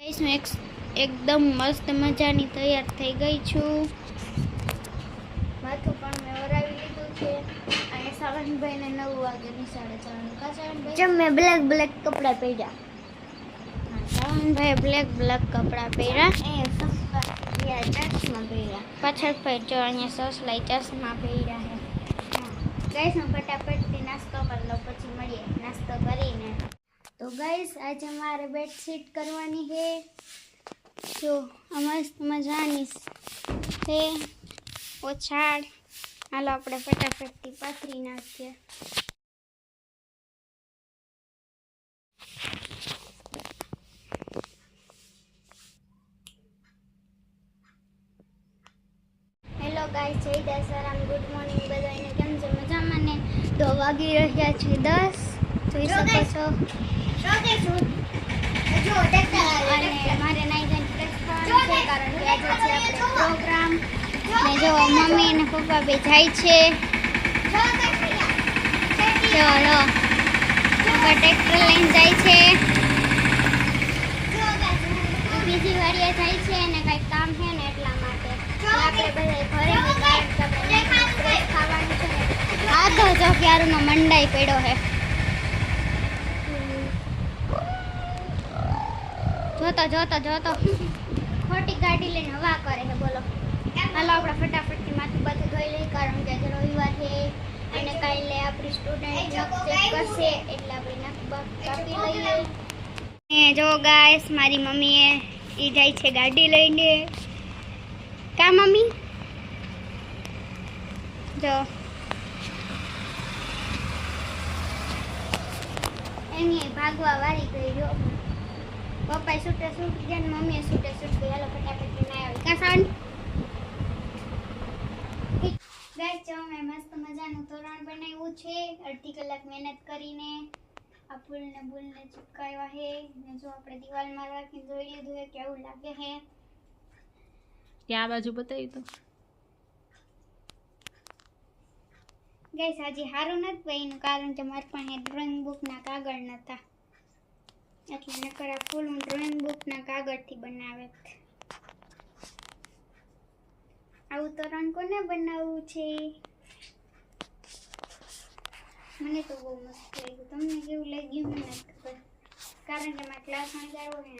હું એકદમ મસ્ત મજાની તૈયાર થઈ ગઈ છું. માથું પણ મેં ઓરાવી લીધું છે અને સાવનભાઈને 9 વાગે નિશાળે જવાનું. કા સાવનભાઈ? જમ મેં બ્લેક કપડાં પહેર્યા. હા, સાવનભાઈએ બ્લેક કપડાં પહેર્યા. એ ચશ્મા પહેર્યા. પાછળ પર જો અહીંયા સસલાઈ ચશ્મા પહેર્યા છે. ગાઈસ હું ફટાફટથી નાસ્તો કરી લઉં, પછી મળીએ નાસ્તો કરીને. તો ગાઈસ આજે મારે બેડશીટ કરવાની છે. જો આ મસ્ત મજાની છે ઓછાડ. હાલો આપણે ફટાફટથી પાથરી નાખીએ. હેલો ગાઈસ, જય દશરામ, ગુડ મોર્નિંગ બધાને. કેમ છે? મજામાં ને? તો વાગી રહ્યા છે 10. જોઈ શકો છો. અને મારે નાઈ ધોઈને ફ્રેશ થવાનું છે કારણ કે આજે છે આપણે પ્રોગ્રામ. ને જો મમ્મી અને પપ્પા બે જાય છે. ચલો પપ્પા ટ્રેક્ટર લઈને જાય છે, બીજી વાડીએ જાય છે અને કંઈક કામ છે ને એટલા માટે આપણે બધા ઘરે ફ્રેશ ખાવાનું છે. આ તો જો ક્યારનો મંડાઈ પડ્યો છે. જોતો ખોટી ગાડી લઈને હવા કરે છે. બોલો હાલો આપણે ફટાફટથી માથું બાથું ધોઈ લઈએ કારણ કે આજે રવિવાર છે અને કાલે આપણી સ્ટુડન્ટ ચેક કરશે એટલે આપણે નાક કાપી લઈએ. ને જો ગાઈસ મારી મમ્મીએ એ જાય છે ગાડી લઈને. કા મમ્મી? જો એની ભાગવા વાળી ગઈ. જો પપ્પા છૂટે છૂટ ગયા ને મમ્મીએ છૂટે છૂટ ગઈ. હાલો ફટાફટ ના આવી કાસણ. ગાઈસ જો મેં મસ્ત મજાનું તોરણ બનાવ્યું છે અડધી કલાક મહેનત કરીને. આ ફૂલને બૂલને ચિપકાવ્યા છે ને જો આપણે દિવાલમાં રાખીને જોઈ લીધું છે કેવું લાગે છે. ક્યાં બાજુ બતાવી તો ગાઈસ આજે સારું નથી બન્યું કારણ કે મારી પાસે ડ્રોઈંગ બુકના કાગળ નહોતા એટલે નકર આ ફૂલ હું ડ્રોઈંગ બુકના કાગળથી બનાવે. આવું તોરણ કોને બનાવવું છે? મને તો બહુ મસ્ત લાગ્યું. તમને કેવું લાગ્યું મને નથી ખબર કારણ કે મારા ક્લાસમાં જાવ ને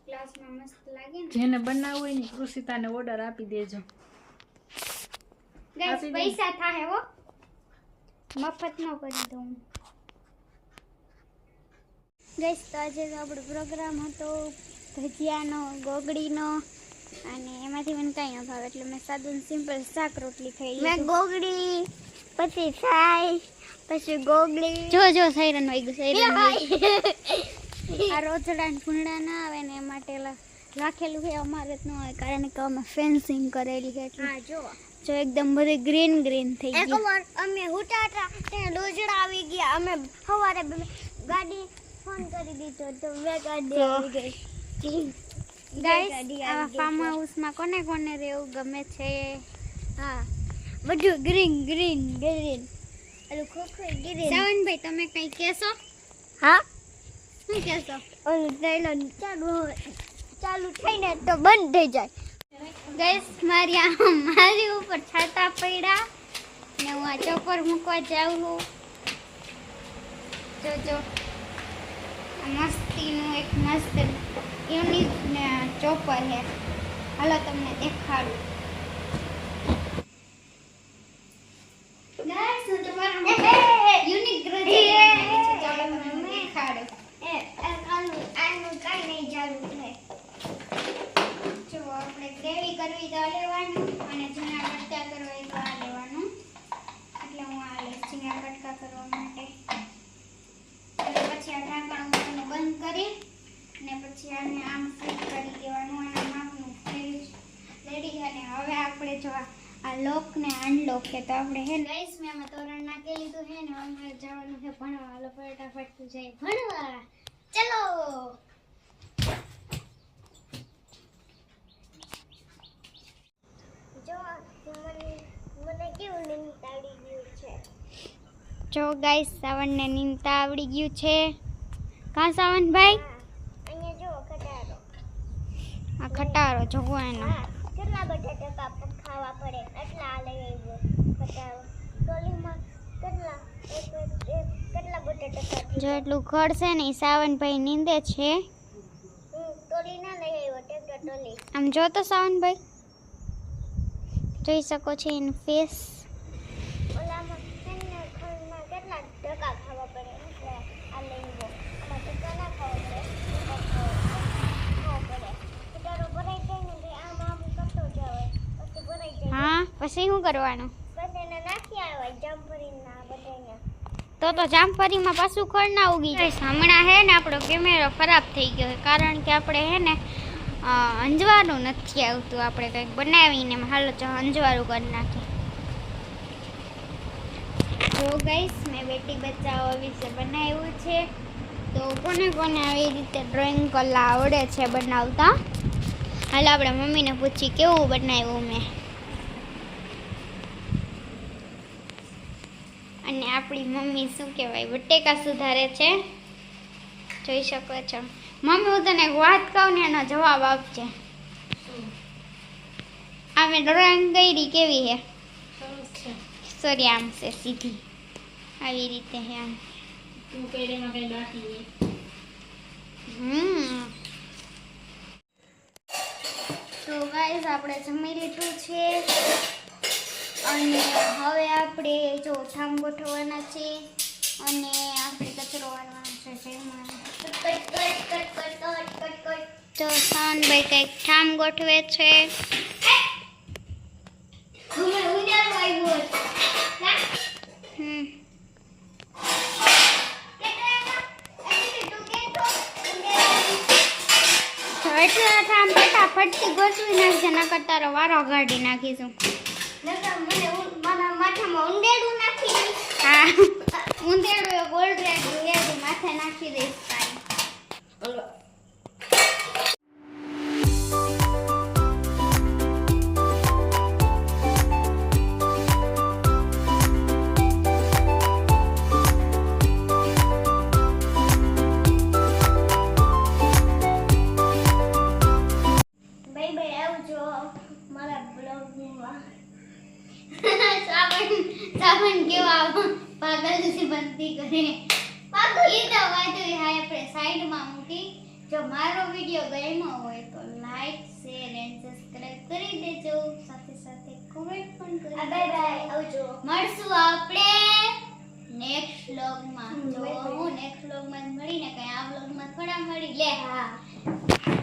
ક્લાસમાં મસ્ત લાગે ને. જેને બનાવવું હોય ને કૃષિતાને ઓર્ડર આપી દેજો. ગાઈસ પૈસા થાય હો, મફત ન કરી દઉં. ગાઈસ તો આજે તો આપણો પ્રોગ્રામ હતો ભજીયાનો, ગોગડીનો અને એમાંથી મને કાંઈ ન ભાવે એટલે મેં સાદું સિમ્પલ શાક રોટલી ખાઈ. મેં ગોગડી, પછી છાય, પછી ગોગડી. જો સૈરન વાગ્યું સૈરન. આ રોજડા ને ભૂંડા ના આવે ને એ માટે રાખેલું છે. અમારે જ ન હોય કારણ કે અમે ફેન્સિંગ કરેલી છે એટલે. હા જો એકદમ બધી ગ્રીન થઈ ગઈ. એકવાર અમે હુટાટા તે રોજડા આવી ગયા. અમે સવારે ગાડી ફોન કરી દીધો તો બે ગાડી આવી ગઈ. ગાઈસ આ ફાર્મ હાઉસમાં કોને રહેવું ગમે છે? હા બધું ગ્રીન અરે ખોખરી ગ્રીન. સાવનભાઈ તમે કંઈ કહેશો? હા શું કહેશો? ઓલું ટ્રેલર ચાલુ થઈને તો બંધ થઈ જાય. ગાઈસ મારી ઉપર છાતા પડ્યા ને હું આ ચોપર મૂકવા જાઉં છું. જો આ મસ્તીનું એક મસ્ત યુનિક ચોપર છે. હાલો તમને દેખાડું. ગાઈસ હું તમારા યુનિક ગ્રેજ્યુએટ બનાવી છે. ચાલો તમને દેખાડું. આનું કાંઈ નહીં ચાલુ થાય. જો આપણે ગ્રેવી કરવી તો લેવાનું અને ઝીણા કટકા કરવા તો આ લેવાનું. એટલે હું આ લઈશ ઝીણા કટકા કરવા માટે. અને પછી આ ઢાંકણ ઉપરનું બંધ કરી અને પછી આને આમ ફિટ કરી દેવાનું અને માપનું રેડી. અને હવે આપણે જો આ લોક ને અનલોક કે તો આપણે હે ગાઈસ મેં આમાં તોરણ નાખી લીધું છે ને હવે જવાનું છે ભણવા. હાલો ફટાફટ જઈએ ભણવા. ચલો જો મને કેવું નીંદ આવડી ગયું છે. જો ગાઈસ સાવનને નીંદતા આવડી ગયું છે. કા સાવનભાઈ? અહીંયા જો કટારો ખટારો જોવો એનો. હા કેટલા બટાટા ખાવા પડે એટલા લઈ આવ્યો ખટારો ટોલીમાં કેટલા કેટલા બટાટા ખાધી જો એટલું ખડશે ને ઈ સાવનભાઈ નીંદે છે. ટોલી ના લઈ આવ્યો ટ્રેક્ટર ટોલી આમ જો તો સાવનભાઈ જોઈ શકો છો એનું ફેસ. ઓલામાં એને ખડમાં કેટલા ટકા ખાવા પડે એટલે આ લઈ આવ્યો આમાં ટકા ના ખાવા પડે ખટારો ભરાઈ જાય ને એટલે આમ આમ કરતો જાવે પછી ભરાઈ જાય હા પછી શું કરવાનું? બસ એને નાખી આવે જમ્પરીના બધાને તો જામફળીમાં પાછું ખડ ના ઉગી જાય. હમણાં હે ને આપણો કેમેરો ખરાબ થઈ ગયો છે કારણ કે આપણે હે ને અંજવાળું નથી આવતું. આપણે કંઈક બનાવીને હાલો જો અંજવાળું કરી નાખીએ. તો ગાઈસ મેં બેટી બચાવો વિશે બનાવ્યું છે. તો કોને કોને આવી રીતે ડ્રોઈંગ કલા આવડે છે બનાવતા? હાલો આપણે મમ્મીને પૂછી કેવું બનાવ્યું મેં. અને આપણી મમ્મી શું કહેવાય બટેકા સુધારે છે જોઈ શકો છો. મમ્મી હું તને એક વાત કહું ને એનો જવાબ આપજે. અમે ડ્રોઈંગ કરી કેવી હે? સરસ છે. સોરી આમ છે સીધી આવી રીતે હે આમ. તું પેરેમાં કઈ બાકી છે? તો ગાઈસ આપણે જમી લીધું છે અને હવે આપણે જો ઠામ ગોઠવવાના છે અને આપણે કચરો વાળવાનો છે. તો શાનભાઈ કંઈક ઠામ ગોઠવે છે. એટલા ઠામ ફટાફટથી ગોઠવી નાખજે નકર તારો વારો કાઢી નાખીશું. માથામાં ઊંડેડું નાખી હા ઊંધેડું એ ગોલ્ડ માથે નાખી દઈશ તારી. ભાઈ ભાઈ આવજો મારા બ્લોગમાં સાબન કેવા પાગલથી બનતી કરે પાગલ એ તો વાંધો હાય આપણે સાઈડમાં મૂકી. જો મારો વિડિયો ગમ્યો હોય તો લાઈક શેર એન્ડ સબસ્ક્રાઇબ કરી દેજો. સાથે સાથે કમેન્ટ પણ કરી બાય બાય આવજો મળશું આપણે નેક્સ્ટ વ્લોગમાં. જો હું નેક્સ્ટ વ્લોગમાં મળીને કઈ આ વ્લોગમાં થોડા મળી લે. હા